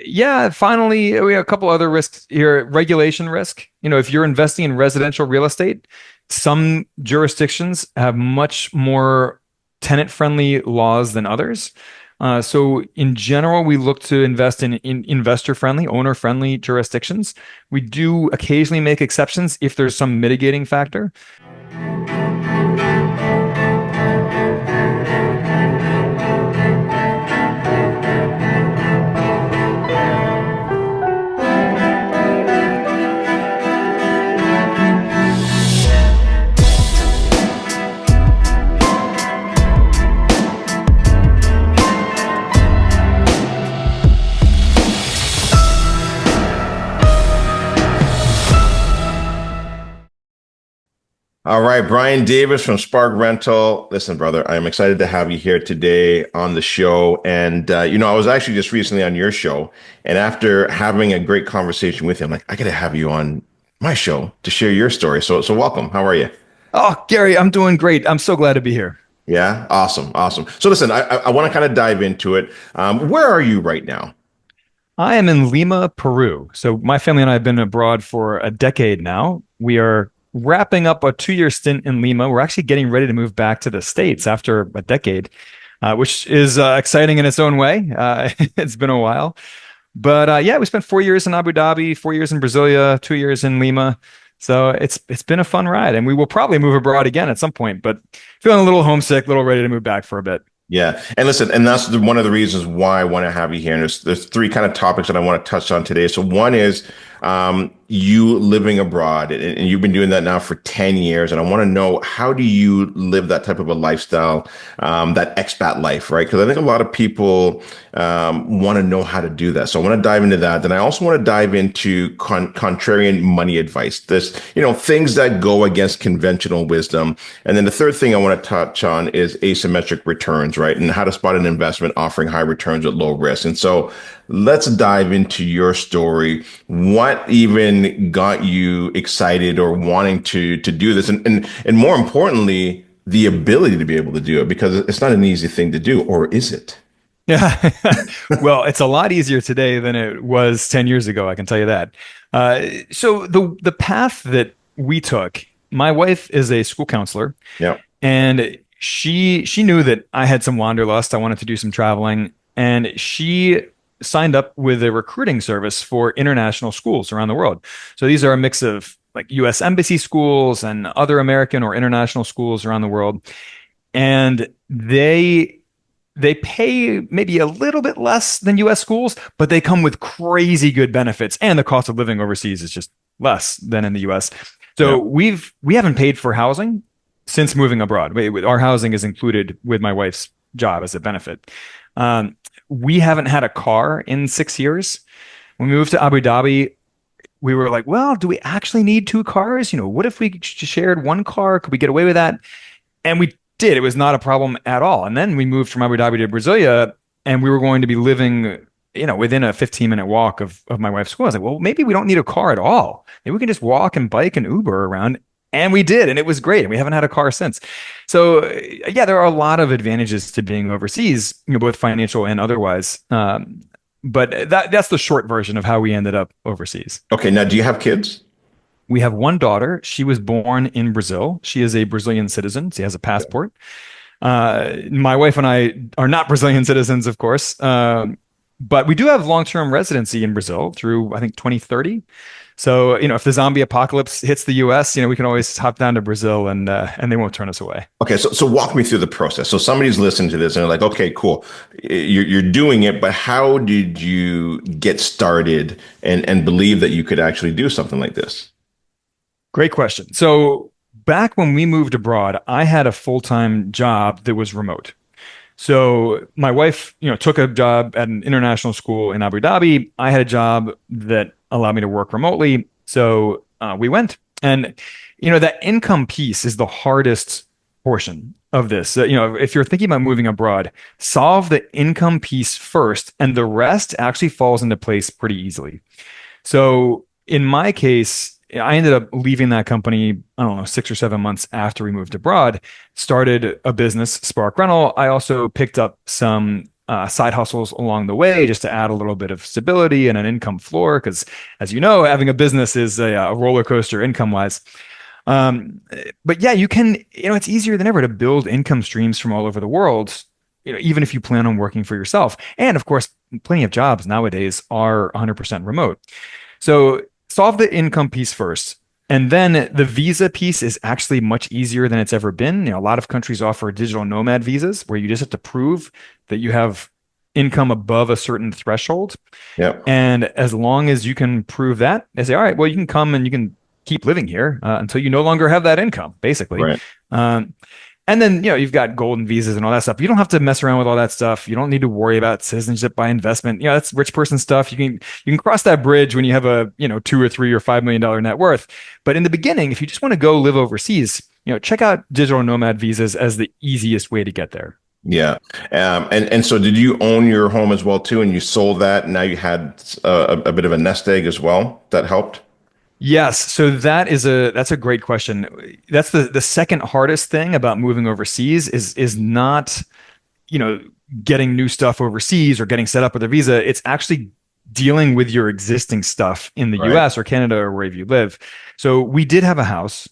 Yeah, finally, we have a couple other risks here. Regulation risk. If you're investing in residential real estate, some jurisdictions have much more tenant-friendly laws than others. So in general, we look to invest in investor-friendly, owner-friendly jurisdictions. We do occasionally make exceptions if there's some mitigating factor. All right, Brian Davis from Spark Rental. Listen, brother, I'm excited to have you here today on the show. And, I was actually just recently on your show. And after having a great conversation with you, I'm like, I got to have you on my show to share your story. So welcome. How are you? Oh, Gary, I'm doing great. I'm so glad to be here. Yeah, awesome. Awesome. So listen, I want to kind of dive into it. Where are you right now? I am in Lima, Peru. So my family and I have been abroad for a decade now. We are wrapping up a 2-year stint in Lima. We're actually getting ready to move back to the States after a decade, which is exciting in its own way. It's been a while. But yeah, we spent 4 years in Abu Dhabi, 4 years in Brasilia, 2 years in Lima. So it's been a fun ride, and we will probably move abroad again at some point. But feeling a little homesick, a little ready to move back for a bit. Yeah. And listen, and that's one of the reasons why I want to have you here. And there's three kind of topics that I want to touch on today. So one is you living abroad, and you've been doing that now for 10 years. And I want to know, how do you live that type of a lifestyle, that expat life, right? Because I think a lot of people want to know how to do that. So I want to dive into that. Then I also want to dive into contrarian money advice. This, things that go against conventional wisdom. And then the third thing I want to touch on is asymmetric returns, right? And how to spot an investment offering high returns at low risk. And so let's dive into your story. What even got you excited or wanting to do this? And more importantly, the ability to be able to do it, because it's not an easy thing to do, or is it? Yeah. Well, it's a lot easier today than it was 10 years ago, I can tell you that. So the path that we took, my wife is a school counselor, Yeah. and she knew that I had some wanderlust. I wanted to do some traveling, and she signed up with a recruiting service for international schools around the world. So these are a mix of like US embassy schools and other American or international schools around the world. And they pay maybe a little bit less than US schools, but they come with crazy good benefits, and the cost of living overseas is just less than in the US. So Yeah. we haven't paid for housing since moving abroad. Our housing is included with my wife's job as a benefit. Um, we haven't had a car in 6 years. When we moved to Abu Dhabi, we were like, well, do we actually need two cars? What if we shared one car? Could we get away with that? And we did. It was not a problem at all. And then we moved from Abu Dhabi to Brasilia, and we were going to be living, within a 15-minute walk of my wife's school. I was like, well, maybe we don't need a car at all. Maybe we can just walk and bike and Uber around. And we did, and it was great. And we haven't had a car since. So, yeah, there are a lot of advantages to being overseas, both financial and otherwise. But that's the short version of how we ended up overseas. Okay. Now, do you have kids? We have one daughter. She was born in Brazil. She is a Brazilian citizen. She has a passport. My wife and I are not Brazilian citizens, of course, but we do have long-term residency in Brazil through, I think, 2030. So, if the zombie apocalypse hits the US, we can always hop down to Brazil, and they won't turn us away. Okay, so walk me through the process. So somebody's listening to this and they're like, okay, cool. You're doing it, but how did you get started and believe that you could actually do something like this? Great question. So back when we moved abroad, I had a full-time job that was remote. So my wife, took a job at an international school in Abu Dhabi. I had a job that allowed me to work remotely. So we went. And, that income piece is the hardest portion of this. If you're thinking about moving abroad, solve the income piece first, and the rest actually falls into place pretty easily. So in my case, I ended up leaving that company, I don't know, 6 or 7 months after we moved abroad, started a business, Spark Rental. I also picked up some side hustles along the way just to add a little bit of stability and an income floor. Because, as you know, having a business is a roller coaster income wise. Um, but yeah, you can, it's easier than ever to build income streams from all over the world, even if you plan on working for yourself. And of course, plenty of jobs nowadays are 100% remote. So solve the income piece first. And then the visa piece is actually much easier than it's ever been. A lot of countries offer digital nomad visas where you just have to prove that you have income above a certain threshold. Yep. And as long as you can prove that, they say, all right, well, you can come and you can keep living here until you no longer have that income, basically. Right. Um, and then, you've got golden visas and all that stuff. You don't have to mess around with all that stuff. You don't need to worry about citizenship by investment. That's rich person stuff. You can cross that bridge when you have a, 2 or 3 or $5 million net worth. But in the beginning, if you just want to go live overseas, check out digital nomad visas as the easiest way to get there. Yeah. And so did you own your home as well too, and you sold that, and now you had a bit of a nest egg as well that helped? Yes, so that's a great question. That's the second hardest thing about moving overseas is not, you know, getting new stuff overseas or getting set up with a visa. It's actually dealing with your existing stuff in the Right. US or Canada or wherever you live. So we did have a house.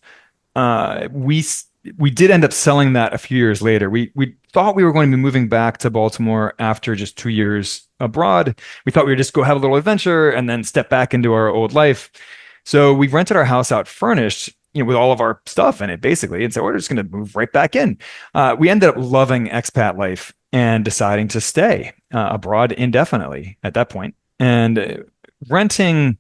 We did end up selling that a few years later. We thought we were going to be moving back to Baltimore after just 2 years abroad. We thought we would just go have a little adventure and then step back into our old life. So we rented our house out furnished, with all of our stuff in it, basically. And so we're just going to move right back in. We ended up loving expat life and deciding to stay abroad indefinitely at that point. And renting,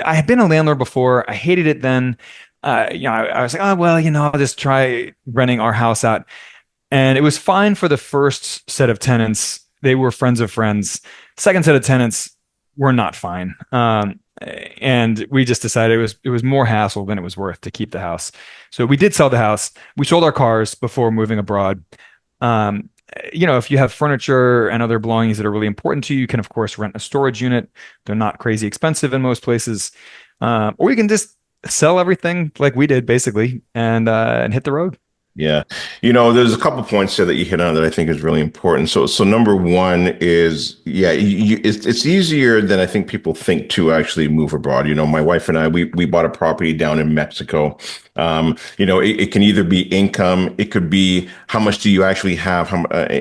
I had been a landlord before. I hated it then. I was like, oh, well, I'll just try renting our house out. And it was fine for the first set of tenants. They were friends of friends. Second set of tenants were not fine. And we just decided it was more hassle than it was worth to keep the house. So we did sell the house. We sold our cars before moving abroad. If you have furniture and other belongings that are really important to you, you can of course rent a storage unit. They're not crazy expensive in most places. Or you can just sell everything like we did basically and hit the road. Yeah. There's a couple points there that you hit on that I think is really important. So number one is, yeah, it's easier than I think people think to actually move abroad. My wife and I, we bought a property down in Mexico. It can either be income, it could be how much do you actually have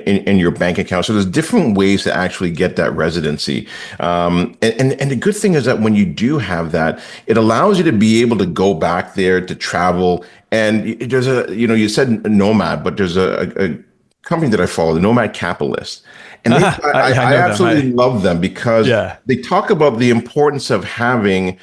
in your bank account. So there's different ways to actually get that residency. And the good thing is that when you do have that, it allows you to be able to go back there to travel. And there's you said nomad, but there's a company that I follow, the Nomad Capitalist. And I I know them. absolutely love them because Yeah. they talk about the importance of having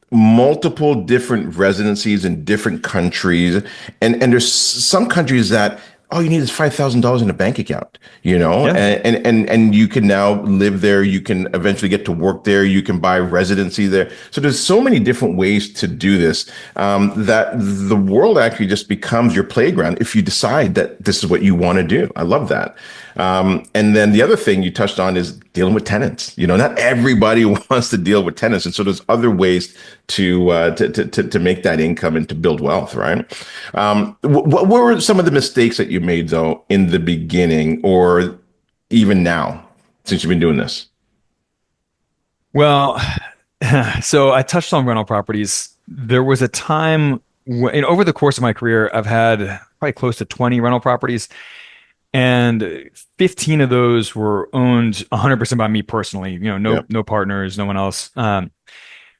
multiple different residencies in different countries. And there's some countries that all you need is $5,000 in a bank account, Yeah. and you can now live there. You can eventually get to work there. You can buy residency there. So there's so many different ways to do this, that the world actually just becomes your playground if you decide that this is what you want to do. I love that. And then the other thing you touched on is dealing with tenants. Not everybody wants to deal with tenants, and so there's other ways to make that income and to build wealth, right? What were some of the mistakes that you made though in the beginning, or even now since you've been doing this? Well, so I touched on rental properties. There was a time over the course of my career, I've had probably close to 20 rental properties, and 15 of those were owned 100% by me personally. Yeah. No partners, no one else.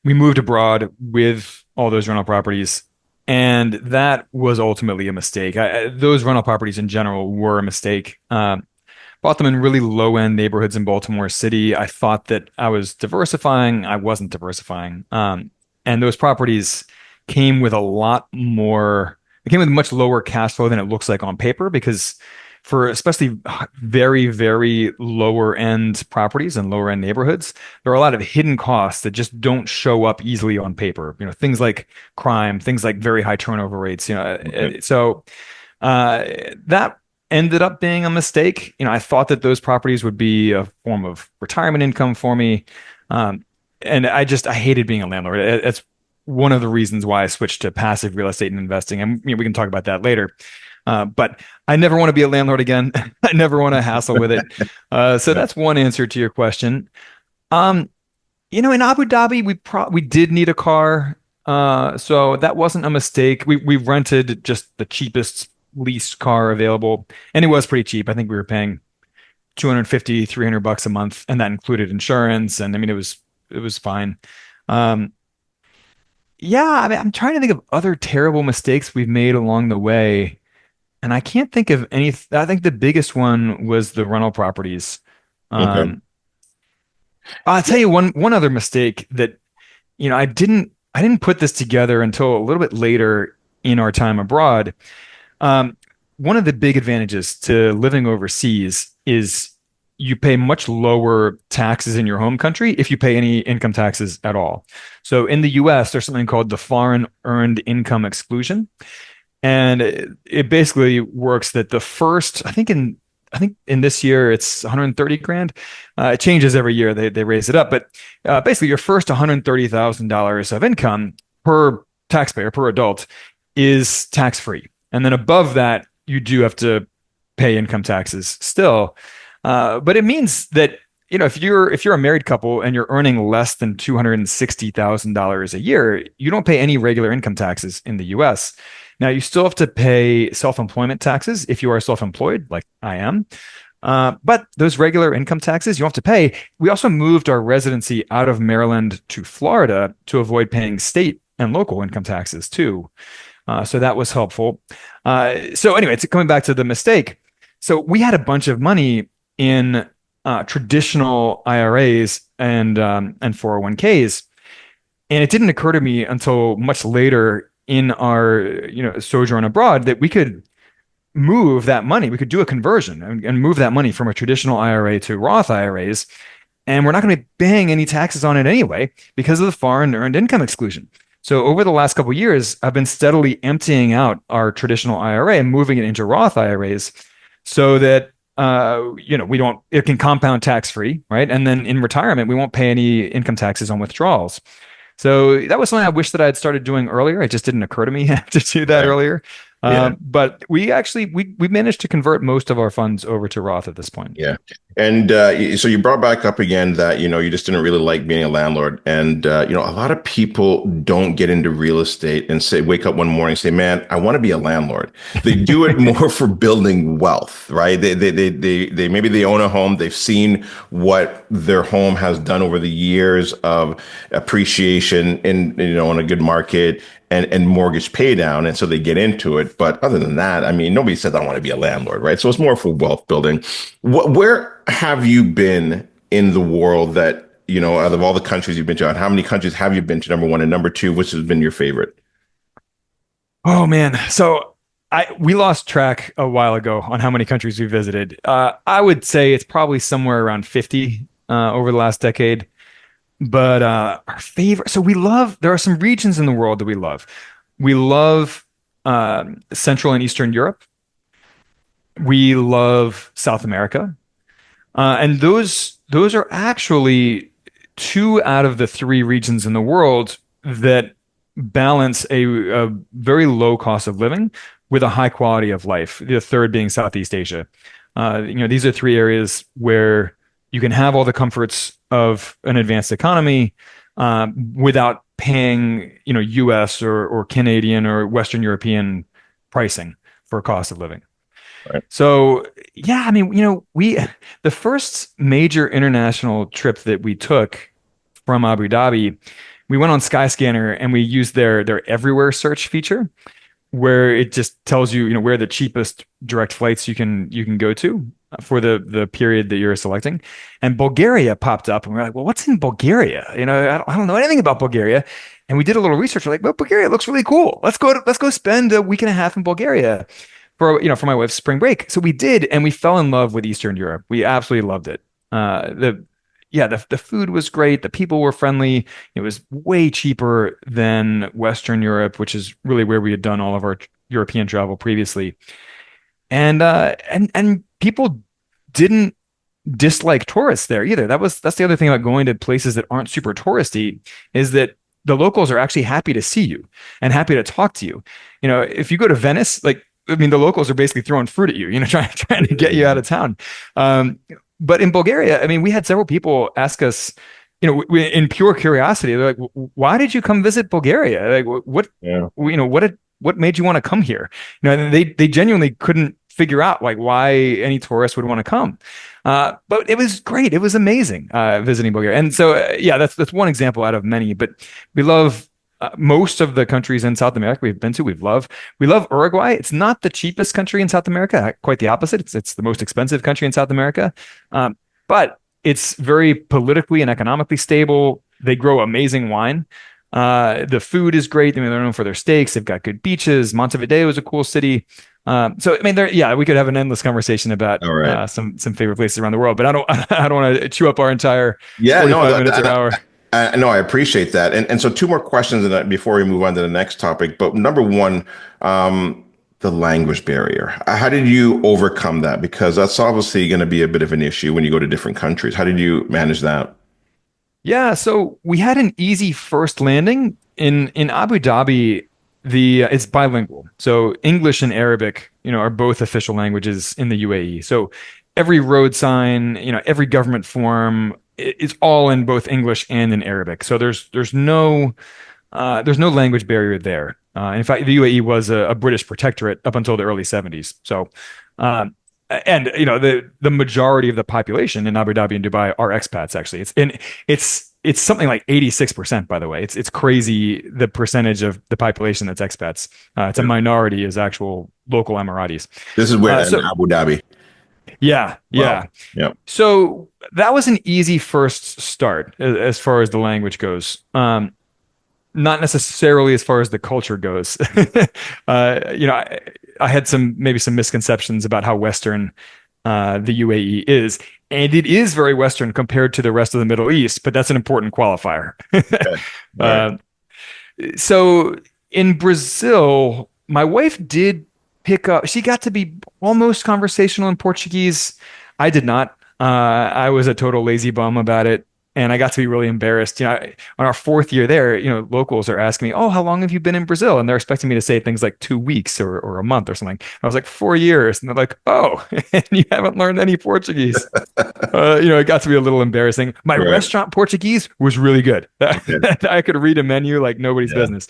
We moved abroad with all those rental properties, and that was ultimately a mistake. Those rental properties in general were a mistake. Bought them in really low end neighborhoods in Baltimore City. I thought that I was diversifying. I wasn't diversifying. And those properties came with they came with much lower cash flow than it looks like on paper because for especially very, very lower end properties and lower end neighborhoods, there are a lot of hidden costs that just don't show up easily on paper. Things like crime, things like very high turnover rates, Okay. so that ended up being a mistake. I thought that those properties would be a form of retirement income for me. And I hated being a landlord. It's one of the reasons why I switched to passive real estate and investing. And we can talk about that later. But I never want to be a landlord again. I never want to hassle with it. So Yeah. that's one answer to your question. Um, in Abu Dhabi, we did need a car. So that wasn't a mistake. We rented just the cheapest leased car available, and it was pretty cheap. I think we were paying 250, 300 bucks a month, and that included insurance. And I mean, it was fine. Um, yeah, I mean, I'm trying to think of other terrible mistakes we've made along the way, and I can't think of any. I think the biggest one was the rental properties. Okay. Um, I'll tell you one other mistake that I didn't put this together until a little bit later in our time abroad. Um, One of the big advantages to living overseas is you pay much lower taxes in your home country if you pay any income taxes at all. So in the US, there's something called the foreign earned income exclusion. And it basically works that the first, I think in this year it's 130 grand. It changes every year. They raise it up, but basically your first $130,000 of income per taxpayer per adult is tax free, and then above that you do have to pay income taxes still. But it means that if you're a married couple and you're earning less than $260,000 a year, you don't pay any regular income taxes in the U.S. Now, you still have to pay self-employment taxes if you are self-employed, like I am. But those regular income taxes you don't have to pay. We also moved our residency out of Maryland to Florida to avoid paying state and local income taxes too. So that was helpful. So anyway, it's coming back to the mistake. So we had a bunch of money in traditional IRAs and 401ks, and it didn't occur to me until much later in our sojourn abroad that we could move that money. We could do a conversion and move that money from a traditional IRA to Roth IRAs, and we're not going to be paying any taxes on it anyway because of the foreign earned income exclusion. So over the last couple of years, I've been steadily emptying out our traditional IRA and moving it into Roth IRAs so that we don't it can compound tax free, right? And then in retirement, we won't pay any income taxes on withdrawals. So that was something I wish that I had started doing earlier. It just didn't occur to me to do that Right. earlier. Yeah. But we managed to convert most of our funds over to Roth at this point. Yeah. And so you brought back up again that, you just didn't really like being a landlord. And, a lot of people don't get into real estate and wake up one morning and say, man, I want to be a landlord. They do it more for building wealth, right? They maybe they own a home. They've seen what their home has done over the years of appreciation in a good market and mortgage pay down. And so they get into it. But other than that, I mean, nobody says I want to be a landlord, right? So it's more for wealth building. Where have you been in the world that, out of all the countries you've been to, how many countries have you been to, number one? And number two, which has been your favorite? Oh man. So we lost track a while ago on how many countries we visited. I would say it's probably somewhere around 50 over the last decade. But our favorite, so there are some regions in the world that we love. We love Central and Eastern Europe. We love South America. And those are actually two out of the three regions in the world that balance a very low cost of living with a high quality of life. The third being Southeast Asia. These are three areas where you can have all the comforts of an advanced economy without paying, U.S. or Canadian or Western European pricing for cost of living. Right. So yeah, I mean, the first major international trip that we took from Abu Dhabi, we went on Skyscanner and we used their everywhere search feature, where it just tells you, where the cheapest direct flights you can go to for the period that you're selecting. And Bulgaria popped up, and we're like, well, what's in Bulgaria? I don't know anything about Bulgaria. And we did a little research. We're like, well, Bulgaria looks really cool. Let's go spend a week and a half in Bulgaria for my wife's spring break. So we did, and we fell in love with Eastern Europe. We absolutely loved it. The food was great. The people were friendly. It was way cheaper than Western Europe, which is really where we had done all of our European travel previously. And people didn't dislike tourists there either. That's the other thing about going to places that aren't super touristy, is that the locals are actually happy to see you and happy to talk to you. If you go to Venice, like I mean, the locals are basically throwing fruit at you, trying to get you out of town. Um, but in Bulgaria, I mean, we had several people ask us, in pure curiosity, they're like, "Why did you come visit Bulgaria? Like, Yeah. what made you want to come here?" And they genuinely couldn't figure out like why any tourist would want to come. But it was great. It was amazing visiting Bulgaria. And so, yeah, that's one example out of many. But we love most of the countries in South America we've been to. We love Uruguay. It's not the cheapest country in South America. Quite the opposite. It's the most expensive country in South America. But it's very politically and economically stable. They grow amazing wine. The food is great. I mean, they're known for their steaks. They've got good beaches. Montevideo is a cool city. So I mean, yeah, we could have an endless conversation about All right. some favorite places around the world, but I don't I don't want to chew up our entire Yeah, no, 45 minutes or hour. no, I appreciate that. And so two more questions before we move on to the next topic. But number one, the language barrier. How did you overcome that? Because that's obviously going to be a bit of an issue when you go to different countries. How did you manage that? Yeah, so we had an easy first landing in Abu Dhabi. It's bilingual, so English and Arabic, are both official languages in the UAE. So every road sign, every government form is all in both English and in Arabic. So there's no language barrier there. In fact, the UAE was a British protectorate up until the early 70s. So, and the majority of the population in Abu Dhabi and Dubai are expats. Actually, it's something like 86%. By the way, it's crazy the percentage of the population that's expats. It's a Yeah. minority is actual local Emiratis. This is where in So Abu Dhabi. yeah, Wow. yeah. Yeah. So that was an easy first start as far as the language goes. Not necessarily as far as the culture goes. I had maybe some misconceptions about how Western the UAE is, and it is very Western compared to the rest of the Middle East, but that's an important qualifier. Okay. All right. uh, so in Brazil, my wife did pick up, she got to be almost conversational in Portuguese. I did not. I was a total lazy bum about it. And I got to be really embarrassed. On our fourth year there, locals are asking me, "Oh, how long have you been in Brazil?" And they're expecting me to say things like 2 weeks or a month or something. I was like, 4 years. And they're like, "Oh, and you haven't learned any Portuguese." It got to be a little embarrassing. My Right. restaurant Portuguese was really good. Okay. I could read a menu like nobody's Yeah. business.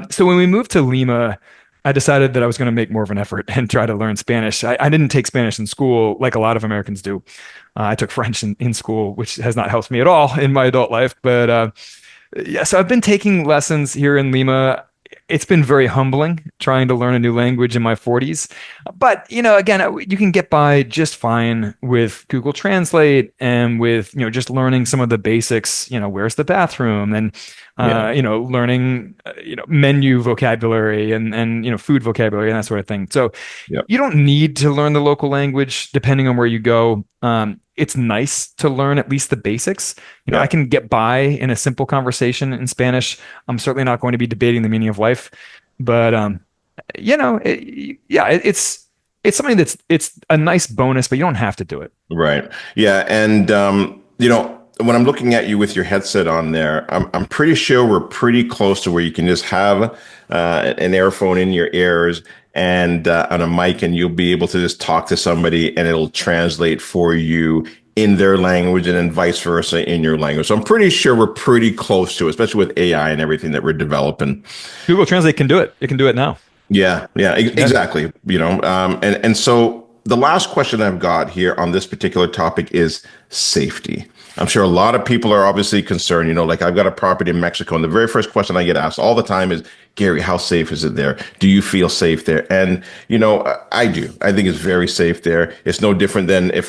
So when we moved to Lima, I decided that I was going to make more of an effort and try to learn Spanish. I didn't take Spanish in school like a lot of Americans do. I took French in school, which has not helped me at all in my adult life. But yeah, so I've been taking lessons here in Lima. It's been very humbling trying to learn a new language in my 40s. But, again, you can get by just fine with Google Translate and with, just learning some of the basics, where's the bathroom and, Yeah. learning, menu vocabulary and, food vocabulary and that sort of thing. So Yeah. you don't need to learn the local language depending on where you go. It's nice to learn at least the basics. I Yeah. can get by in a simple conversation in Spanish. I'm certainly not going to be debating the meaning of life, but yeah, it's something it's a nice bonus, but you don't have to do it. Right. Yeah. And when I'm looking at you with your headset on there, I'm pretty sure we're pretty close to where you can just have an earphone in your ears and on a mic, and you'll be able to just talk to somebody, and it'll translate for you in their language, and then vice versa in your language. So I'm pretty sure we're pretty close to it, especially with AI and everything that we're developing. Google Translate can do it. It can do it now. Yeah, yeah, Yeah. exactly. And so the last question I've got here on this particular topic is safety. I'm sure a lot of people are obviously concerned, like I've got a property in Mexico, and the very first question I get asked all the time is, Gary, how safe is it there? Do you feel safe there? And, I do. I think it's very safe there. It's no different than if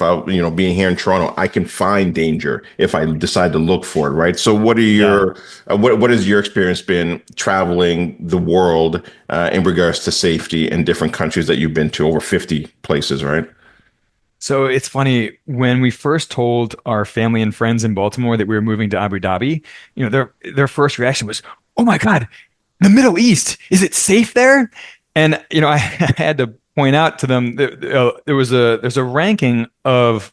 being here in Toronto, I can find danger if I decide to look for it, right? So what are Yeah. your, what has your experience been traveling the world in regards to safety in different countries that you've been to, over 50 places, right? So it's funny when we first told our family and friends in Baltimore that we were moving to Abu Dhabi, their first reaction was, "Oh my God, the Middle East, is it safe there?" And I had to point out to them that there's a ranking of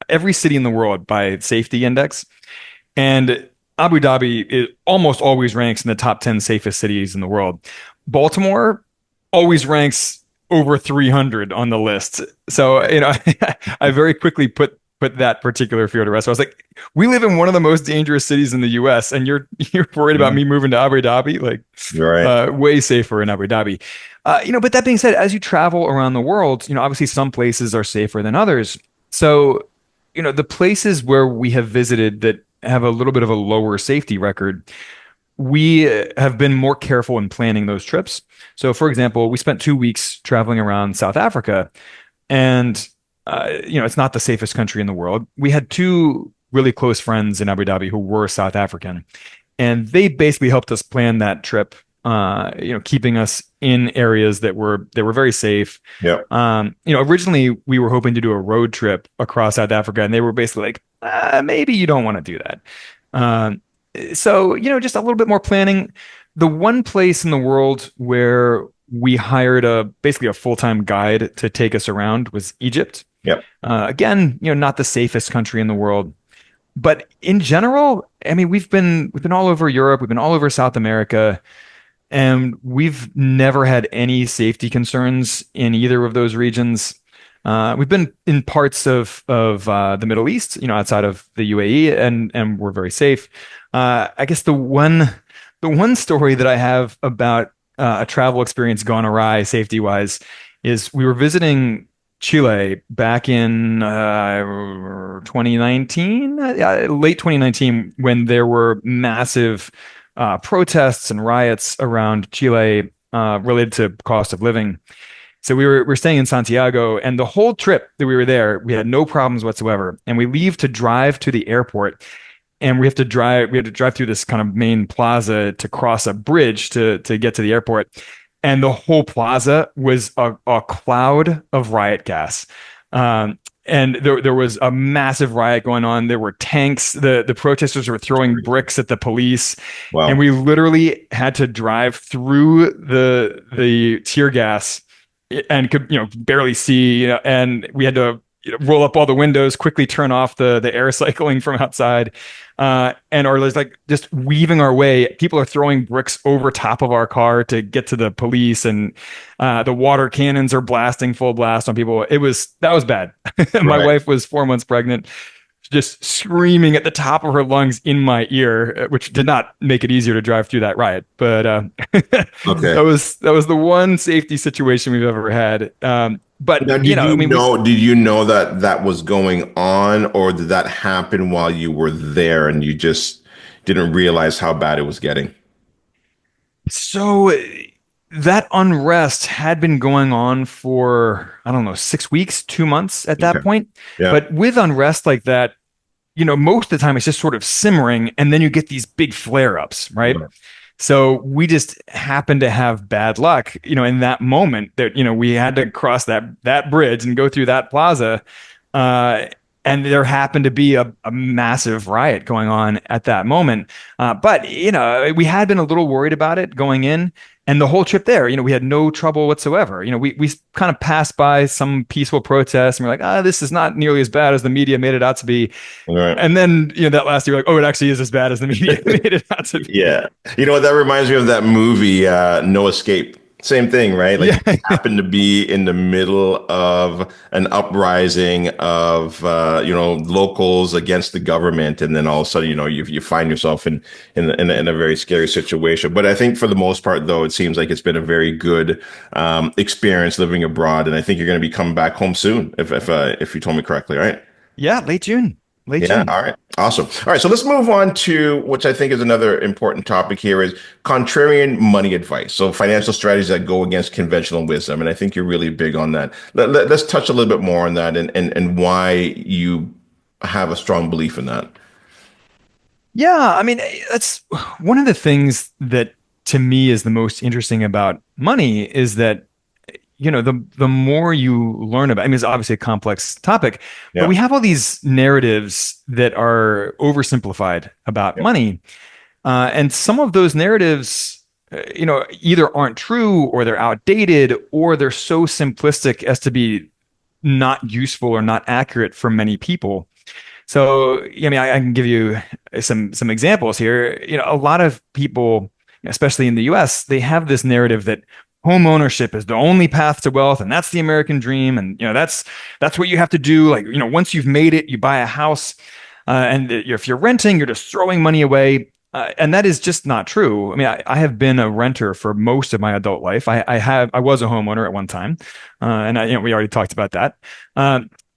every city in the world by safety index, and Abu Dhabi almost always ranks in the top 10 safest cities in the world. Baltimore always ranks over 300 on the list. So, I very quickly put that particular fear to rest. So I was like, we live in one of the most dangerous cities in the US, and you're worried about Mhm. me moving to Abu Dhabi? Like, You're right. way safer in Abu Dhabi. But that being said, as you travel around the world, obviously some places are safer than others. So, the places where we have visited that have a little bit of a lower safety record, we have been more careful in planning those trips. So, for example, we spent 2 weeks traveling around South Africa, and it's not the safest country in the world. We had two really close friends in Abu Dhabi who were South African, and they basically helped us plan that trip. Keeping us in areas that were very safe. Yep. Originally we were hoping to do a road trip across South Africa, and they were basically like, maybe you don't want to do that. Um, so, just a little bit more planning. The one place in the world where we hired basically a full-time guide to take us around was Egypt. Yep. Again, not the safest country in the world, but in general, I mean, we've been all over Europe, we've been all over South America, and we've never had any safety concerns in either of those regions. We've been in parts of the Middle East, outside of the UAE, and we're very safe. I guess the one story that I have about a travel experience gone awry safety wise is we were visiting Chile back in 2019, late 2019, when there were massive protests and riots around Chile related to cost of living. So we were staying in Santiago, and the whole trip that we were there, we had no problems whatsoever. And we leave to drive to the airport, and we had to drive through this kind of main plaza to cross a bridge to get to the airport. And the whole plaza was a cloud of riot gas. And there was a massive riot going on. There were tanks. The protesters were throwing bricks at the police, and Wow. we literally had to drive through the tear gas and could barely see. And we had to roll up all the windows, quickly turn off the air cycling from outside, and or there's like just weaving our way. People are throwing bricks over top of our car to get to the police, and the water cannons are blasting full blast on people. That was bad. My Right. wife was 4 months pregnant, just screaming at the top of her lungs in my ear, which did not make it easier to drive through that riot. But that Okay. was the one safety situation we've ever had. But Now, I mean, did you know that that was going on, or did that happen while you were there and you just didn't realize how bad it was getting? so that unrest had been going on for, I don't know, 6 weeks, 2 months at that Okay. point. Yeah. But with unrest like that, most of the time it's just sort of simmering, and then you get these big flare-ups, right? Right. So we just happened to have bad luck, in that moment that, we had to cross that bridge and go through that plaza. Uh, and there happened to be a massive riot going on at that moment. But, we had been a little worried about it going in. And the whole trip there, we had no trouble whatsoever. We kind of passed by some peaceful protests, and we're like, this is not nearly as bad as the media made it out to be. All right. And then, that last year, like, oh, it actually is as bad as the media made it out to be. Yeah. You know what? That reminds me of that movie, No Escape. Same thing, right? Like Yeah. you happen to be in the middle of an uprising of, locals against the government. And then all of a sudden, you find yourself in a very scary situation. But I think for the most part, though, it seems like it's been a very good, experience living abroad. And I think you're going to be coming back home soon, if you told me correctly, right? Yeah, late June. Late Yeah. June. All right. Awesome. All right. So let's move on to which I think is another important topic here is contrarian money advice. So financial strategies that go against conventional wisdom. And I think you're really big on that. Let's touch a little bit more on that and why you have a strong belief in that. Yeah, I mean, that's one of the things that to me is the most interesting about money is that, the more you learn about, I mean, it's obviously a complex topic, but Yeah. we have all these narratives that are oversimplified about Yeah. money. And some of those narratives, either aren't true, or they're outdated, or they're so simplistic as to be not useful or not accurate for many people. So, I mean, I can give you some examples here. A lot of people, especially in the US, they have this narrative that home ownership is the only path to wealth, and that's the American dream, and that's what you have to do. Like, once you've made it, you buy a house, and if you're renting, you're just throwing money away. And that is just not true. I mean, I have been a renter for most of my adult life. I was a homeowner at one time, we already talked about that.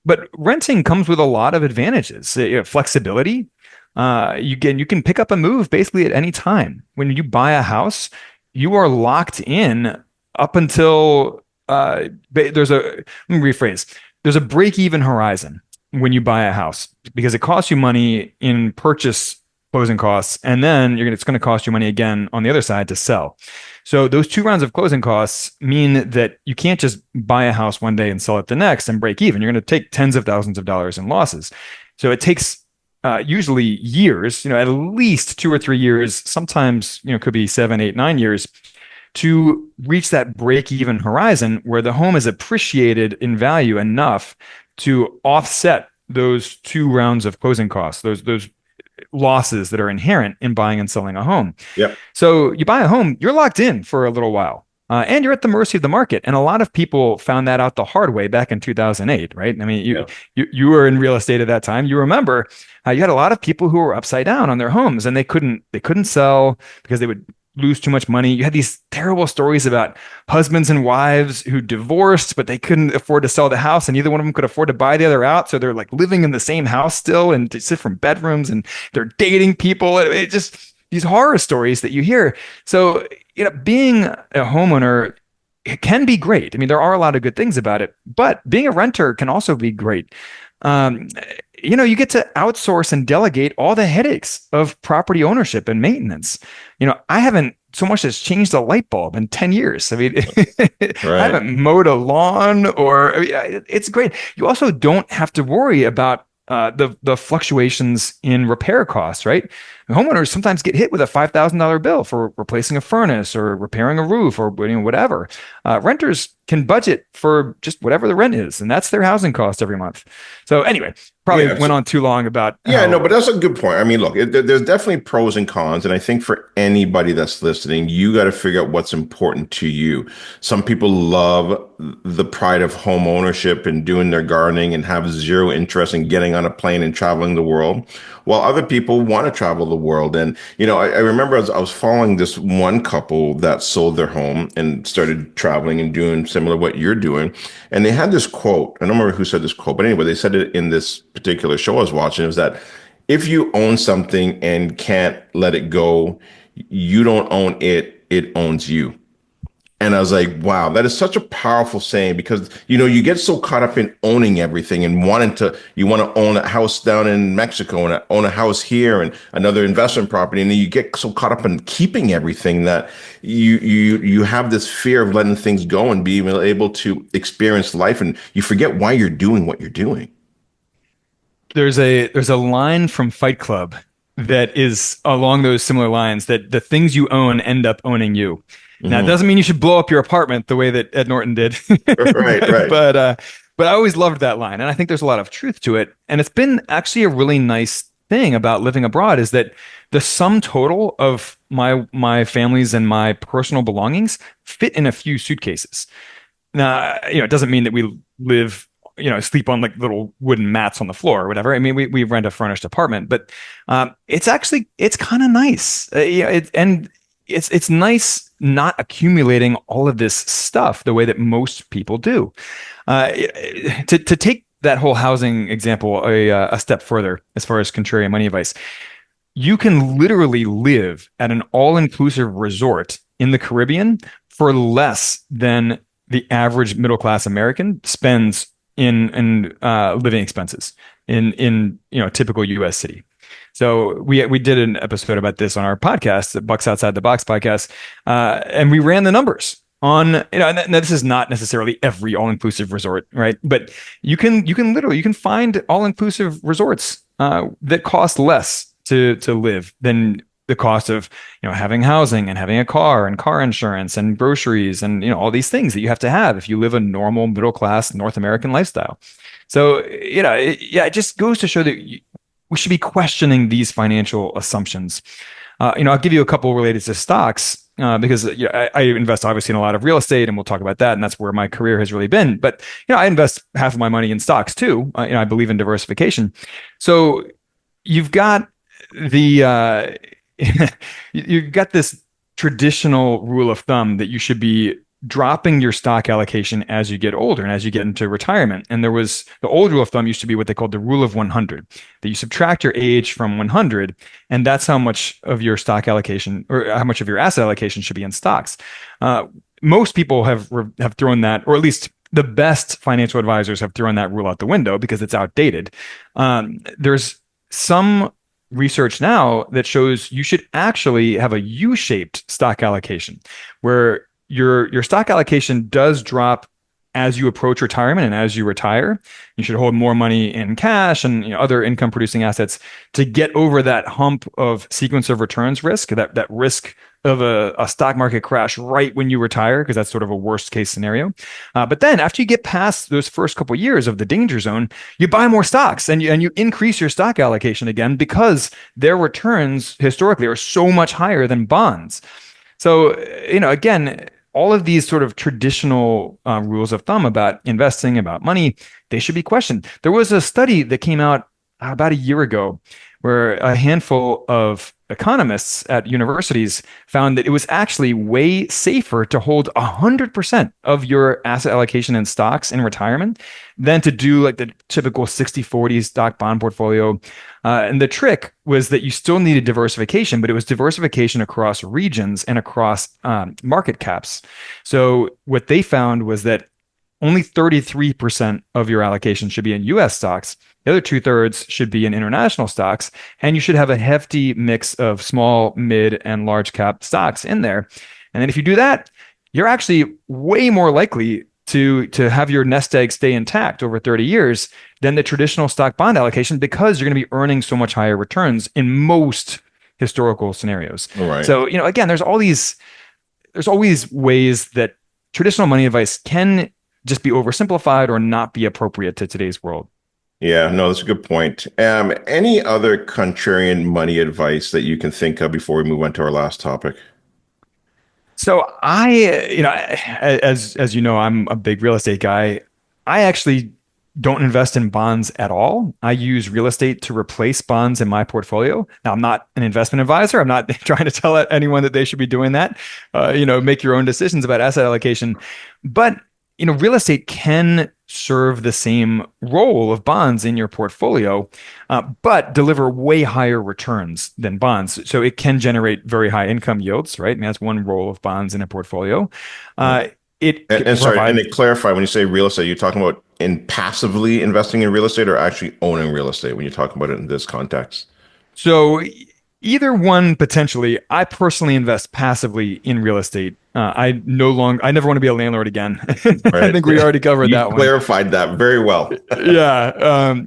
But renting comes with a lot of advantages. Flexibility. You can pick up and move basically at any time. When you buy a house, you are locked in up until let me rephrase. There's a break-even horizon when you buy a house because it costs you money in purchase closing costs, and then it's going to cost you money again on the other side to sell. So those two rounds of closing costs mean that you can't just buy a house one day and sell it the next and break even. You're going to take tens of thousands of dollars in losses. So it takes usually years, at least 2 or 3 years, sometimes, could be 7, 8, 9 years to reach that break even horizon where the home is appreciated in value enough to offset those two rounds of closing costs, those losses that are inherent in buying and selling a home. Yep. So you buy a home, you're locked in for a little while. And you're at the mercy of the market. And a lot of people found that out the hard way back in 2008, right? I mean, you were in real estate at that time. You remember you had a lot of people who were upside down on their homes and they couldn't sell because they would lose too much money. You had these terrible stories about husbands and wives who divorced, but they couldn't afford to sell the house, and neither one of them could afford to buy the other out. So they're like living in the same house still and different bedrooms, and they're dating people. It just these horror stories that you hear. So, being a homeowner, it can be great. I mean, there are a lot of good things about it, but being a renter can also be great. Um, you get to outsource and delegate all the headaches of property ownership and maintenance. I haven't so much as changed a light bulb in 10 years. I mean, I Right. haven't mowed a lawn it's great. You also don't have to worry about the fluctuations in repair costs, right? Homeowners sometimes get hit with a $5,000 bill for replacing a furnace or repairing a roof or whatever. Renters can budget for just whatever the rent is, and that's their housing cost every month. So anyway, probably Yeah. went on too long about Yeah, no, how but that's a good point. I mean, look, there's definitely pros and cons. And I think for anybody that's listening, you got to figure out what's important to you. Some people love the pride of home ownership and doing their gardening and have zero interest in getting on a plane and traveling the world, while other people want to travel the world. And, I remember I was following this one couple that sold their home and started traveling and doing similar to what you're doing. And they had this quote. I don't remember who said this quote, but anyway, they said it in this particular show I was watching. It was that if you own something and can't let it go, you don't own it, it owns you. And I was like, wow, that is such a powerful saying because, you get so caught up in owning everything and you want to own a house down in Mexico and own a house here and another investment property. And then you get so caught up in keeping everything that you have this fear of letting things go and being able to experience life. And you forget why you're doing what you're doing. there's a line from Fight Club that is along those similar lines that the things you own end up owning you. Now, it Hmm. doesn't mean you should blow up your apartment the way that Ed Norton did, Right, right. but I always loved that line, and I think there's a lot of truth to it. And it's been actually a really nice thing about living abroad is that the sum total of my family's and my personal belongings fit in a few suitcases. Now, it doesn't mean that we live, sleep on like little wooden mats on the floor or whatever. I mean, we rent a furnished apartment, but it's kind of nice. And it's nice not accumulating all of this stuff the way that most people do. To take that whole housing example a step further, as far as contrarian money advice, you can literally live at an all-inclusive resort in the Caribbean for less than the average middle-class American spends in living expenses in typical U.S. city. So we did an episode about this on our podcast, the Bucks Outside the Box podcast, and we ran the numbers on and this is not necessarily every all-inclusive resort, right? But you can find all-inclusive resorts that cost less to live than the cost of having housing and having a car and car insurance and groceries and all these things that you have to have if you live a normal middle class North American lifestyle. So it just goes to show that we should be questioning these financial assumptions. I'll give you a couple related to stocks. because I invest obviously in a lot of real estate, and we'll talk about that, and that's where my career has really been. But I invest half of my money in stocks too. I believe in diversification. So you've got the you've got this traditional rule of thumb that you should be dropping your stock allocation as you get older and as you get into retirement. And there was the old rule of thumb used to be what they called the rule of 100, that you subtract your age from 100, and that's how much of your stock allocation or how much of your asset allocation should be in stocks. Most people have thrown that, or at least the best financial advisors have thrown that rule out the window because it's outdated. There's some research now that shows you should actually have a U-shaped stock allocation where your stock allocation does drop as you approach retirement and as you retire. You should hold more money in cash and other income producing assets to get over that hump of sequence of returns risk, that risk of a stock market crash right when you retire, because that's sort of a worst case scenario. But then after you get past those first couple of years of the danger zone, you buy more stocks and you increase your stock allocation again because their returns historically are so much higher than bonds. So, again, all of these sort of traditional rules of thumb about investing, about money, they should be questioned. There was a study that came out about a year ago where a handful of economists at universities found that it was actually way safer to hold 100% of your asset allocation in stocks in retirement than to do like the typical 60-40 stock bond portfolio. And the trick was that you still needed diversification, but it was diversification across regions and across market caps. So what they found was that only 33% of your allocation should be in US stocks. The other 2/3 should be in international stocks, and you should have a hefty mix of small, mid, and large cap stocks in there. And then if you do that, you're actually way more likely to have your nest egg stay intact over 30 years than the traditional stock bond allocation, because you're going to be earning so much higher returns in most historical scenarios. All right. So, again, there's always ways that traditional money advice can just be oversimplified or not be appropriate to today's world. Yeah, no, that's a good point. Any other contrarian money advice that you can think of before we move on to our last topic? So as you know, I'm a big real estate guy. I actually don't invest in bonds at all. I use real estate to replace bonds in my portfolio. Now, I'm not an investment advisor. I'm not trying to tell anyone that they should be doing that. Make your own decisions about asset allocation. But real estate can serve the same role of bonds in your portfolio, but deliver way higher returns than bonds. So it can generate very high income yields, right? And that's one role of bonds in a portfolio. Sorry, and to clarify, when you say real estate, you're talking about in passively investing in real estate or actually owning real estate when you talk about it in this context? So either one potentially. I personally invest passively in real estate. I never want to be a landlord again. Right. I think we already covered that one. You clarified that very well. Yeah.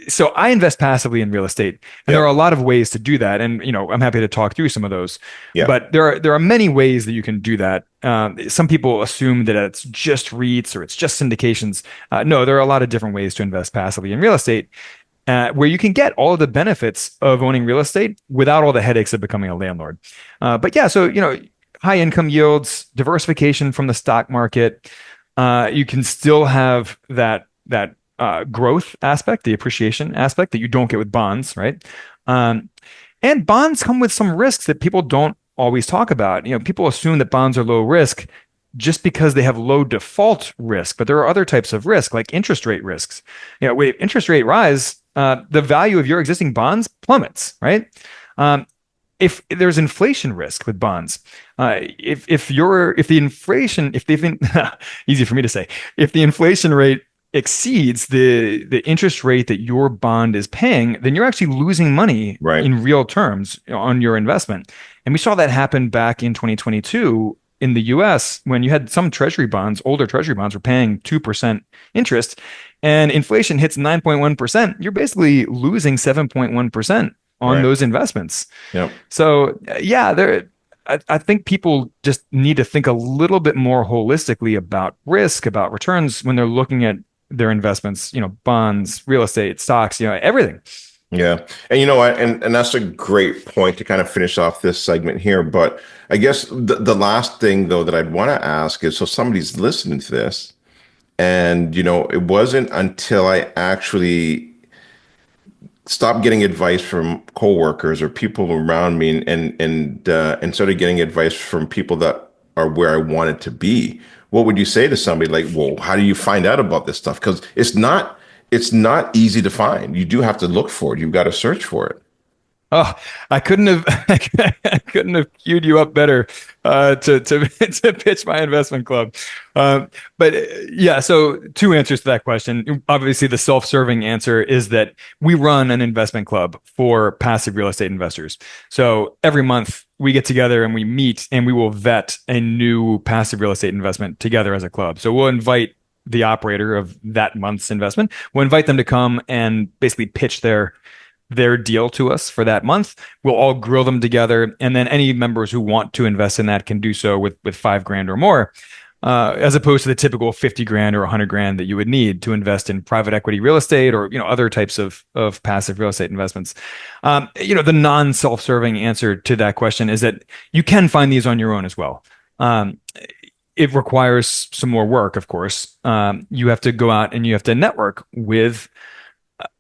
So I invest passively in real estate, and there are a lot of ways to do that. And I'm happy to talk through some of those. Yeah. But there are many ways that you can do that. Some people assume that it's just REITs or it's just syndications. No, there are a lot of different ways to invest passively in real estate. Where you can get all of the benefits of owning real estate without all the headaches of becoming a landlord. But yeah, so high income yields, diversification from the stock market. You can still have that growth aspect, the appreciation aspect that you don't get with bonds, right? And bonds come with some risks that people don't always talk about. People assume that bonds are low risk just because they have low default risk, but there are other types of risk, like interest rate risks. With interest rate rise, the value of your existing bonds plummets, right? If there's inflation risk with bonds, if the inflation rate exceeds the interest rate that your bond is paying, then you're actually losing money in real terms on your investment. And we saw that happen back in 2022 in the US when you had some older treasury bonds were paying 2% interest, and inflation hits 9.1%, you're basically losing 7.1% on those investments. Yep. So I think people just need to think a little bit more holistically about risk, about returns when they're looking at their investments, bonds, real estate, stocks, everything. Yeah. And you know what? And that's a great point to kind of finish off this segment here. But I guess the last thing though that I'd want to ask is, so somebody's listening to this and, it wasn't until I actually stopped getting advice from coworkers or people around me and started getting advice from people that are where I wanted to be. What would you say to somebody like, well, how do you find out about this stuff? Because it's not easy to find. You do have to look for it. You've got to search for it. Oh, I couldn't have I couldn't have queued you up better to to pitch my investment club. But yeah, so two answers to that question. Obviously, the self-serving answer is that we run an investment club for passive real estate investors. So every month we get together and we meet and we will vet a new passive real estate investment together as a club. So we'll invite the operator of that month's investment. We'll invite them to come and basically pitch their deal to us for that month. We'll all grill them together, and then any members who want to invest in that can do so with 5 grand or more, as opposed to the typical 50 grand or 100 grand that you would need to invest in private equity real estate or other types of passive real estate investments. The non self-serving answer to that question is that you can find these on your own as well. It requires some more work, of course. You have to go out and you have to network with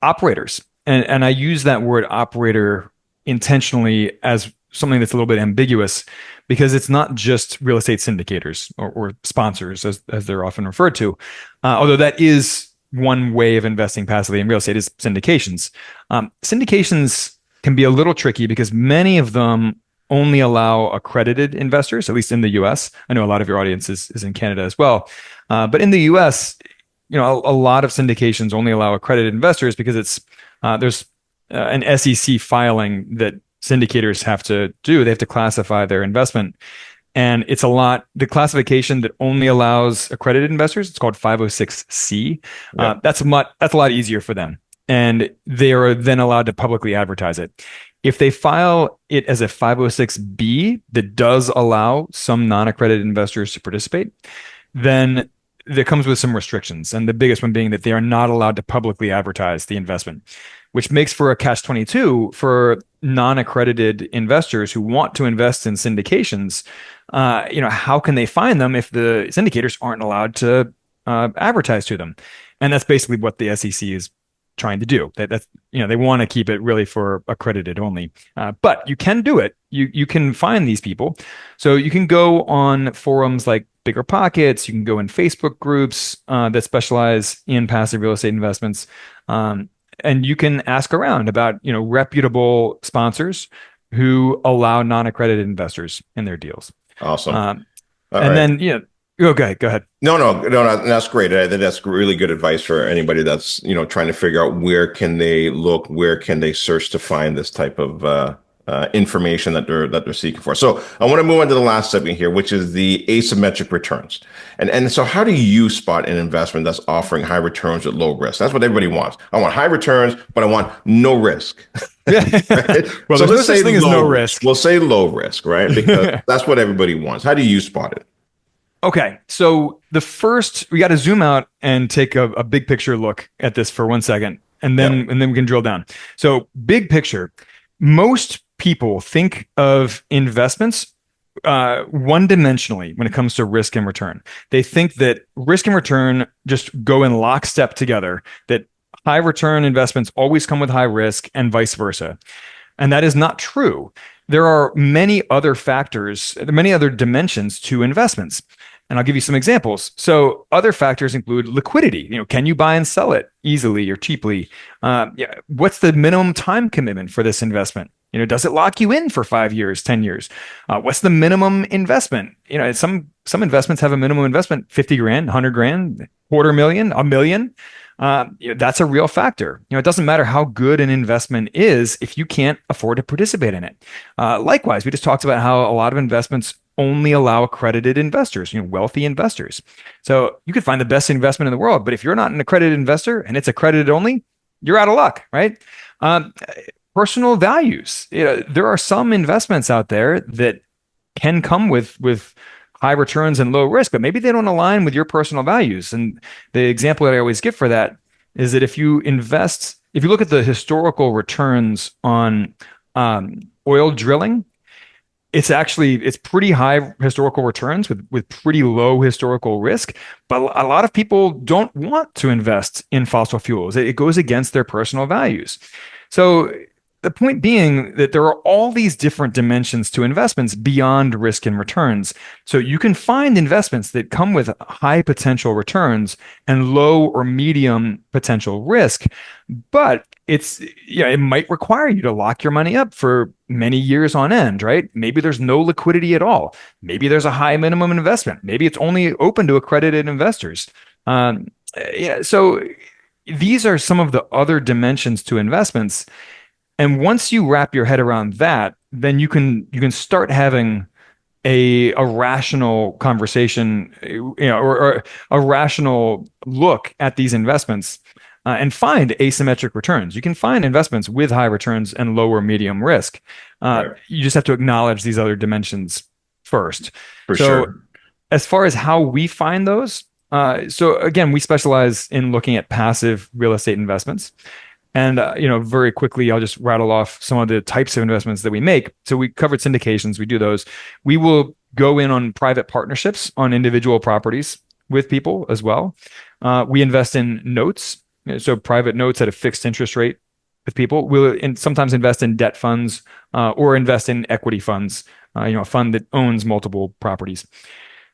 operators. And I use that word operator intentionally as something that's a little bit ambiguous because it's not just real estate syndicators or sponsors as they're often referred to. Although that is one way of investing passively in real estate is syndications. Syndications can be a little tricky because many of them only allow accredited investors, at least in the US. I know a lot of your audience is in Canada as well. But in the US, a lot of syndications only allow accredited investors because there's an SEC filing that syndicators have to do. They have to classify their investment. And it's the classification that only allows accredited investors. It's called 506C. Yeah. That's a lot easier for them. And they are then allowed to publicly advertise it. If they file it as a 506B that does allow some non-accredited investors to participate, then that comes with some restrictions. And the biggest one being that they are not allowed to publicly advertise the investment, which makes for a catch-22 for non-accredited investors who want to invest in syndications. How can they find them if the syndicators aren't allowed to advertise to them? And that's basically what the SEC is trying to do. They want to keep it really for accredited only. But you can do it. You can find these people. So you can go on forums like Bigger Pockets. You can go in Facebook groups that specialize in passive real estate investments. And you can ask around about, reputable sponsors who allow non-accredited investors in their deals. Awesome. All And right. then, okay, go ahead. No, that's great. I think that's really good advice for anybody that's, trying to figure out where can they look, where can they search to find this type of information that they're seeking for. So I want to move on to the last segment here, which is the asymmetric returns. And so how do you spot an investment that's offering high returns at low risk? That's what everybody wants. I want high returns, but I want no risk. Yeah. Right? Well, So there's no let's such say thing as low no risk. risk. We'll say low risk, right? Because that's what everybody wants. How do you spot it? Okay, so we got to zoom out and take a big picture look at this for 1 second, and Yeah. then we can drill down. So, big picture, most people think of investments one-dimensionally when it comes to risk and return. They think that risk and return just go in lockstep together. That high return investments always come with high risk, and vice versa. And that is not true. There are many other factors, many other dimensions to investments. And I'll give you some examples. So other factors include liquidity. Can you buy and sell it easily or cheaply? What's the minimum time commitment for this investment? Does it lock you in for 5 years, 10 years? What's the minimum investment? Some investments have a minimum investment, 50 grand, 100 grand, quarter million, a million. That's a real factor. It doesn't matter how good an investment is if you can't afford to participate in it. Likewise, we just talked about how a lot of investments only allow accredited investors, wealthy investors. So you could find the best investment in the world, but if you're not an accredited investor and it's accredited only, you're out of luck, right? Personal values. There are some investments out there that can come with high returns and low risk, but maybe they don't align with your personal values. And the example that I always give for that is that if you invest if you look at the historical returns on oil drilling, it's pretty high historical returns with pretty low historical risk, but a lot of people don't want to invest in fossil fuels. It goes against their personal values. So the point being that there are all these different dimensions to investments beyond risk and returns. So you can find investments that come with high potential returns and low or medium potential risk, but it might require you to lock your money up for many years on end, right? Maybe there's no liquidity at all. Maybe there's a high minimum investment. Maybe it's only open to accredited investors. So these are some of the other dimensions to investments. And once you wrap your head around that, then you can start having a rational conversation, or a rational look at these investments, and find asymmetric returns. You can find investments with high returns and low or medium risk. Right. You just have to acknowledge these other dimensions first. For So, sure. as far as how we find those, so again, we specialize in looking at passive real estate investments. And very quickly, I'll just rattle off some of the types of investments that we make. So we covered syndications. We do those. We will go in on private partnerships on individual properties with people as well. We invest in notes, so private notes at a fixed interest rate with people. Sometimes invest in debt funds, or invest in equity funds, a fund that owns multiple properties.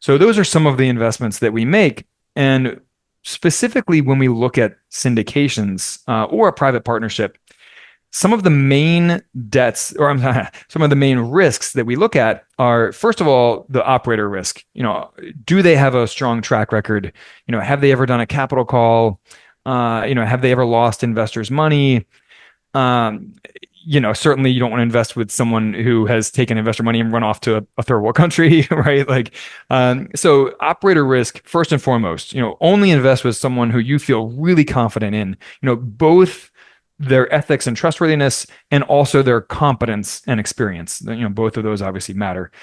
So those are some of the investments that we make. And specifically, when we look at syndications, or a private partnership, some of the main debts, or I'm sorry, some of the main risks that we look at are, first of all, the operator risk. Do they have a strong track record? Have they ever done a capital call? Have they ever lost investors' money? Um, Certainly you don't want to invest with someone who has taken investor money and run off to a third world country, right? So operator risk, first and foremost, only invest with someone who you feel really confident in, both their ethics and trustworthiness and also their competence and experience. Both of those obviously matter.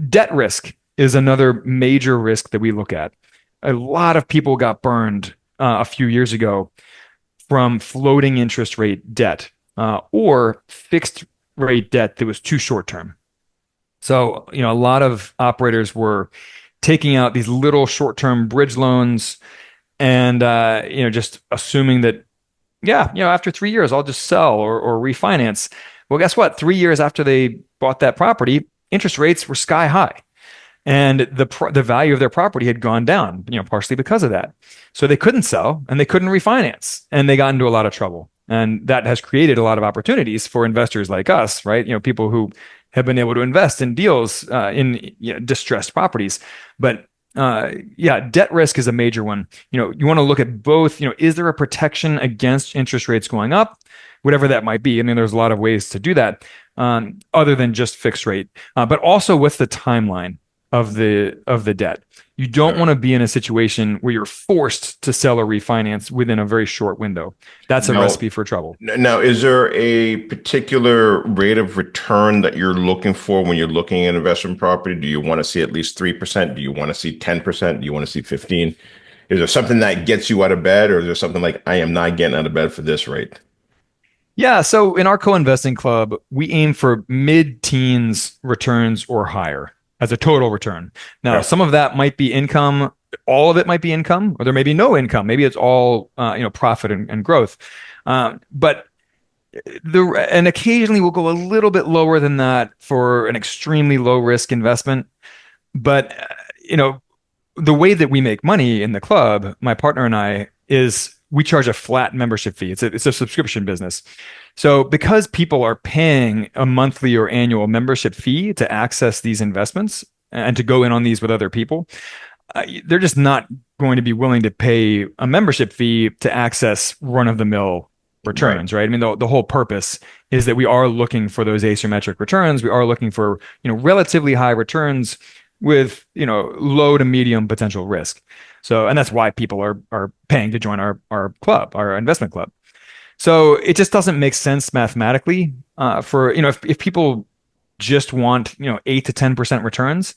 Debt risk is another major risk that we look at. A lot of people got burned a few years ago from floating interest rate debt, or fixed rate debt that was too short term. So, a lot of operators were taking out these little short term bridge loans and, just assuming that, yeah, after 3 years, I'll just sell or refinance. Well, guess what? 3 years after they bought that property, interest rates were sky high, and the value of their property had gone down, partially because of that. So they couldn't sell and they couldn't refinance, and they got into a lot of trouble. And that has created a lot of opportunities for investors like us, right? People who have been able to invest in deals, in distressed properties. But yeah, debt risk is a major one. You want to look at both. Is there a protection against interest rates going up, whatever that might be? I mean, there's a lot of ways to do that, other than just fixed rate. But also, what's the timeline of the debt? You don't want to be in a situation where you're forced to sell or refinance within a very short window. That's a Now, recipe for trouble. now, is there a particular rate of return that you're looking for when you're looking at investment property? Do you want to see at least 3%? Do you want to see 10%? Do you want to see 15? Is there something that gets you out of bed, or is there something like, I am not getting out of bed for this rate? Yeah, so in our co-investing club, we aim for mid-teens returns or higher as a total return. Now, Okay. some of that might be income, all of it might be income, or there may be no income. Maybe it's all profit and growth. But and occasionally we'll go a little bit lower than that for an extremely low risk investment. But the way that we make money in the club, my partner and I, is we charge a flat membership fee. It's a subscription business. So because people are paying a monthly or annual membership fee to access these investments and to go in on these with other people, they're just not going to be willing to pay a membership fee to access run-of-the-mill Right. returns, right? I mean, the whole purpose is that we are looking for those asymmetric returns. We are looking for, relatively high returns with, low to medium potential risk. So, and that's why people are paying to join our club, our investment club. So it just doesn't make sense mathematically, for, if people just want, 8 to 10% returns,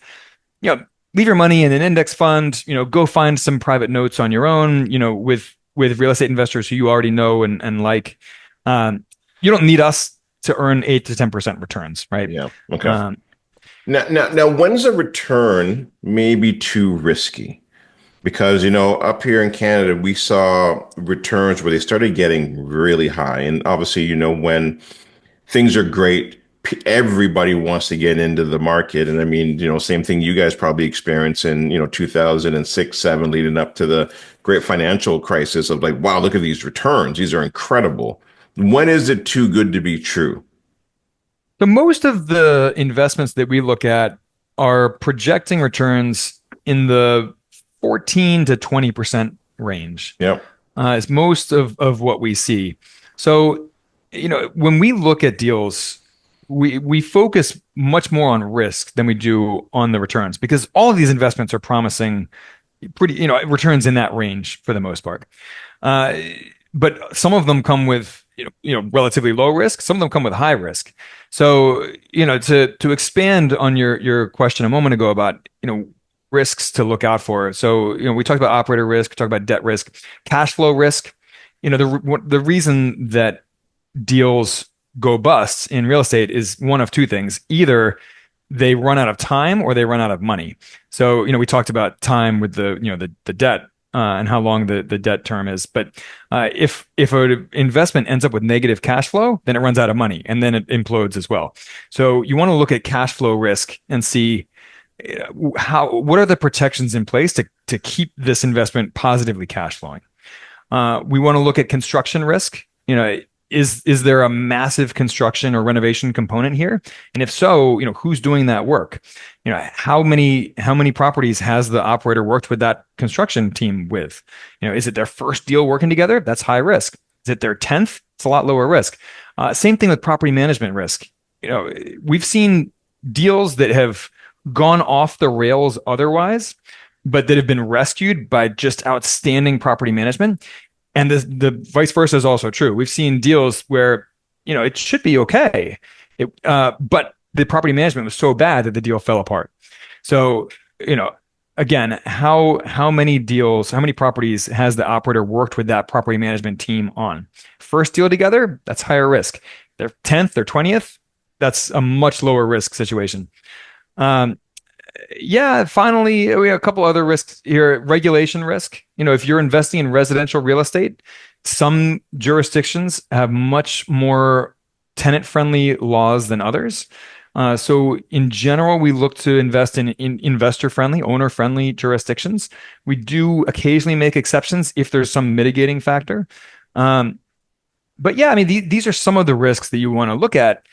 leave your money in an index fund, go find some private notes on your own, with with real estate investors who you already know and like, um, you don't need us to earn 8 to 10% returns, right? Yeah. Okay. Um, Now, when's a return maybe too risky? Because, up here in Canada, we saw returns where they started getting really high. And obviously, when things are great, everybody wants to get into the market. And I mean, same thing you guys probably experienced in, 2006, seven, leading up to the great financial crisis of like, wow, look at these returns. These are incredible. When is it too good to be true? so most of the investments that we look at are projecting returns in the 14 to 20% range. Yep. Is most of what we see. So, when we look at deals, we focus much more on risk than we do on the returns because all of these investments are promising pretty, returns in that range for the most part. Uh, but some of them come with, relatively low risk. Some of them come with high risk. So, to expand on your question a moment ago about, risks to look out for. So, we talked about operator risk, we talked about debt risk, cash flow risk. The reason that deals go bust in real estate is one of two things. Either they run out of time or they run out of money. So, we talked about time with the debt and how long the debt term is. But if an investment ends up with negative cash flow, then it runs out of money and then it implodes as well. So you want to look at cash flow risk and see what are the protections in place to keep this investment positively cash flowing. We want to look at construction risk. Is there a massive construction or renovation component here? And if so, who's doing that work? How many properties has the operator worked with that construction team with? Is it their first deal working together? That's high risk. Is it their 10th? It's a lot lower risk. Same thing with property management risk. We've seen deals that have gone off the rails otherwise, but that have been rescued by just outstanding property management. And the vice versa is also true. We've seen deals where, it should be okay. But the property management was so bad that the deal fell apart. So, again, how many deals, how many properties has the operator worked with that property management team on? First deal together, that's higher risk. Their 10th or 20th, that's a much lower risk situation. Yeah, finally, we have a couple other risks here. Regulation risk. If you're investing in residential real estate, some jurisdictions have much more tenant-friendly laws than others. So in general, we look to invest in investor-friendly, owner-friendly jurisdictions. We do occasionally make exceptions if there's some mitigating factor. But yeah, I mean, these are some of the risks that you want to look at.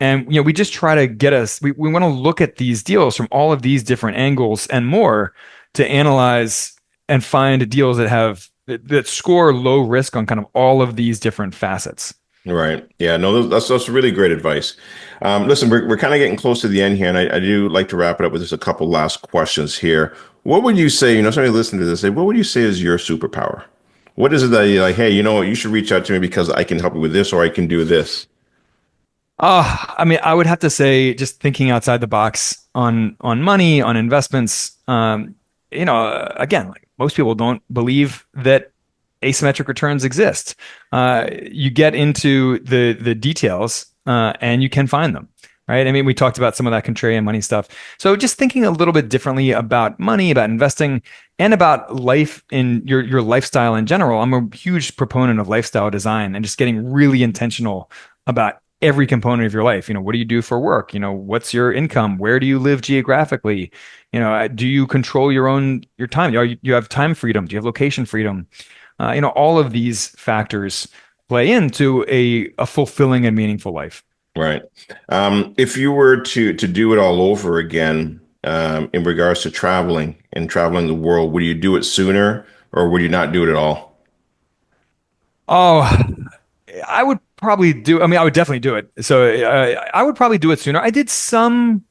And we just try to we want to look at these deals from all of these different angles and more to analyze and find deals that score low risk on kind of all of these different facets. Right. Yeah. No, that's really great advice. Listen, we're kind of getting close to the end here, and I do like to wrap it up with just a couple last questions here. What would you say, somebody listening to this, say, what would you say is your superpower? What is it that you're like, hey, you know what, you should reach out to me because I can help you with this or I can do this? I mean, I would have to say just thinking outside the box on money, on investments. Again, like most people don't believe that asymmetric returns exist. You get into the details, and you can find them, right? I mean, we talked about some of that contrarian money stuff. So just thinking a little bit differently about money, about investing, and about life in your lifestyle in general. I'm a huge proponent of lifestyle design and just getting really intentional about every component of your life. What do you do for work? What's your income? Where do you live geographically? Do you control your time? You have time freedom? Do you have location freedom? All of these factors play into a fulfilling and meaningful life. Right. If you were to do it all over again, in regards to traveling and traveling the world, would you do it sooner or would you not do it at all? Oh, I would probably do. I mean, I would definitely do it. So I would probably do it sooner. I did some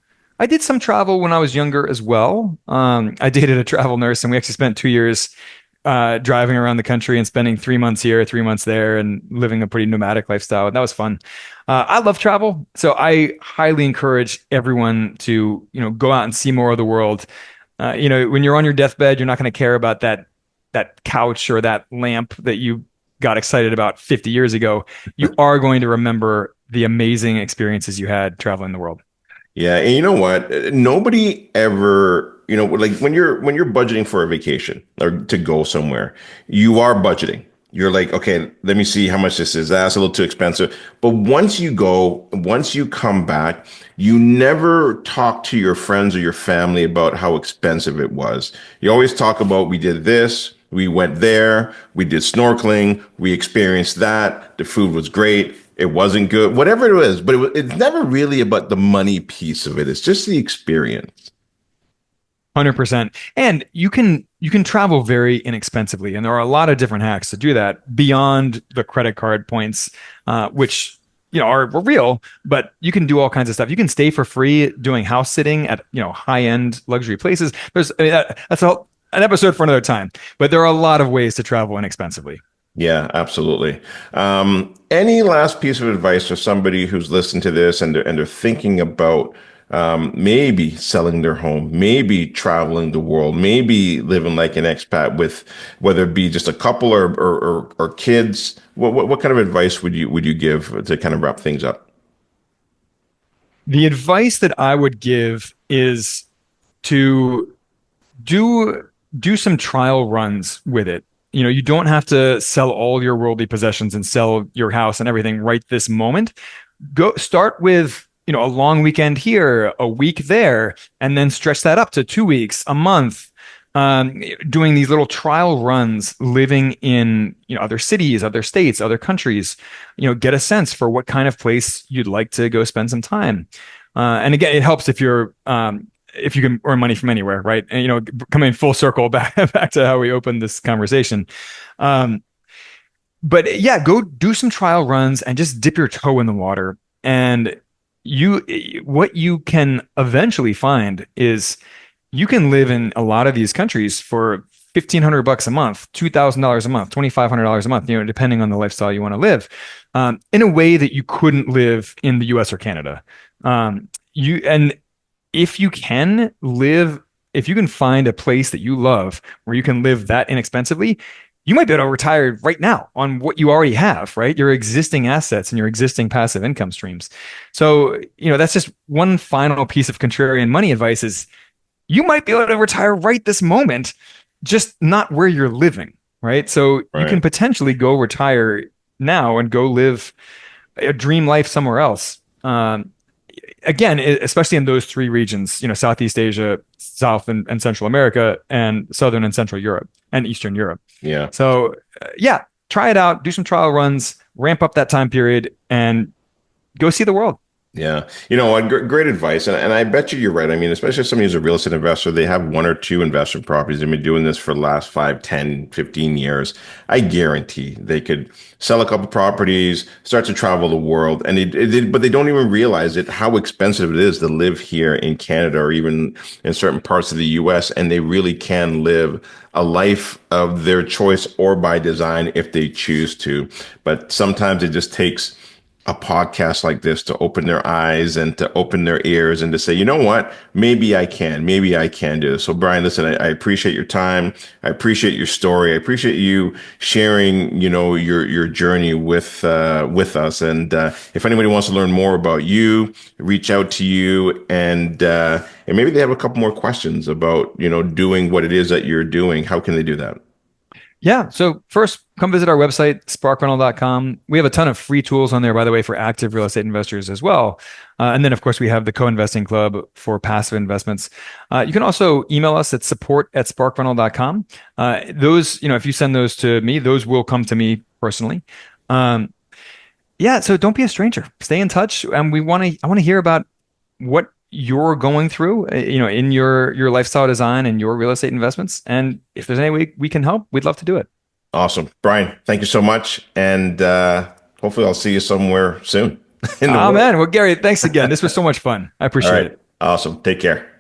travel when I was younger as well. I dated a travel nurse, and we actually spent 2 years driving around the country and spending 3 months here, 3 months there, and living a pretty nomadic lifestyle. And that was fun. I love travel, so I highly encourage everyone to go out and see more of the world. When you're on your deathbed, you're not going to care about that that couch or that lamp that you got excited about 50 years ago, you are going to remember the amazing experiences you had traveling the world. Yeah, and you know what? Nobody ever, like when you're budgeting for a vacation or to go somewhere, you are budgeting. You're like, okay, let me see how much this is. That's a little too expensive. But once you go, once you come back, you never talk to your friends or your family about how expensive it was. You always talk about we did this, we went there, we did snorkeling, we experienced that, the food was great. It wasn't good, whatever it is, but it's never really about the money piece of it. It's just the experience. 100%. And you can travel very inexpensively, and there are a lot of different hacks to do that beyond the credit card points, which are real, but you can do all kinds of stuff. You can stay for free doing house sitting at high-end luxury places. That's an episode for another time, but there are a lot of ways to travel inexpensively. Yeah, absolutely. Any last piece of advice for somebody who's listened to this and they're thinking about maybe selling their home, maybe traveling the world, maybe living like an expat with whether it be just a couple or kids? What kind of advice would you give to kind of wrap things up? The advice that I would give is to do do some trial runs with it. You don't have to sell all your worldly possessions and sell your house and everything right this moment. Go start with, a long weekend here, a week there, and then stretch that up to 2 weeks, a month. Doing these little trial runs, living in, other cities, other states, other countries, get a sense for what kind of place you'd like to go spend some time. And again, it helps if you can earn money from anywhere, right? And coming full circle back to how we opened this conversation. Um, but yeah, go do some trial runs and just dip your toe in the water. And you, what you can eventually find is you can live in a lot of these countries for $1,500 a month, $2,000 a month, $2,500 a month, depending on the lifestyle you want to live, in a way that you couldn't live in the US or Canada. And if you can live, if you can find a place that you love where you can live that inexpensively, you might be able to retire right now on what you already have, right? Your existing assets and your existing passive income streams. So, that's just one final piece of contrarian money advice is you might be able to retire right this moment, just not where you're living, right? So you can Right. potentially go retire now and go live a dream life somewhere else. Again, especially in those three regions, Southeast Asia, South and Central America, and Southern and Central Europe and Eastern Europe. Yeah. So, yeah, try it out, do some trial runs, ramp up that time period, and go see the world. Yeah. You know what? Great advice. And I bet you're right. I mean, especially if somebody who's a real estate investor, they have one or two investment properties. They've been doing this for the last 5, 10, 15 years. I guarantee they could sell a couple properties, start to travel the world. And but they don't even realize it, how expensive it is to live here in Canada or even in certain parts of the US. And they really can live a life of their choice or by design if they choose to. But sometimes it just takes a podcast like this to open their eyes and to open their ears and to say, you know what, maybe I can do this. So Brian, listen, I appreciate your time. I appreciate your story. I appreciate you sharing, your journey with us. And if anybody wants to learn more about you, reach out to you and maybe they have a couple more questions about, doing what it is that you're doing. How can they do that? Yeah. So first, come visit our website, sparkrental.com. We have a ton of free tools on there, by the way, for active real estate investors as well. And then, of course, we have the co-investing club for passive investments. You can also email us at support@sparkrental.com. Those, if you send those to me, those will come to me personally. Um, yeah. So don't be a stranger. Stay in touch. And I want to hear about what you're going through, in your lifestyle design and your real estate investments. And if there's any way we can help, we'd love to do it. Awesome. Brian, thank you so much. And hopefully I'll see you somewhere soon in the Oh world. man. Well, Gary, thanks again. This was so much fun. I All appreciate right. it. Awesome. Take care.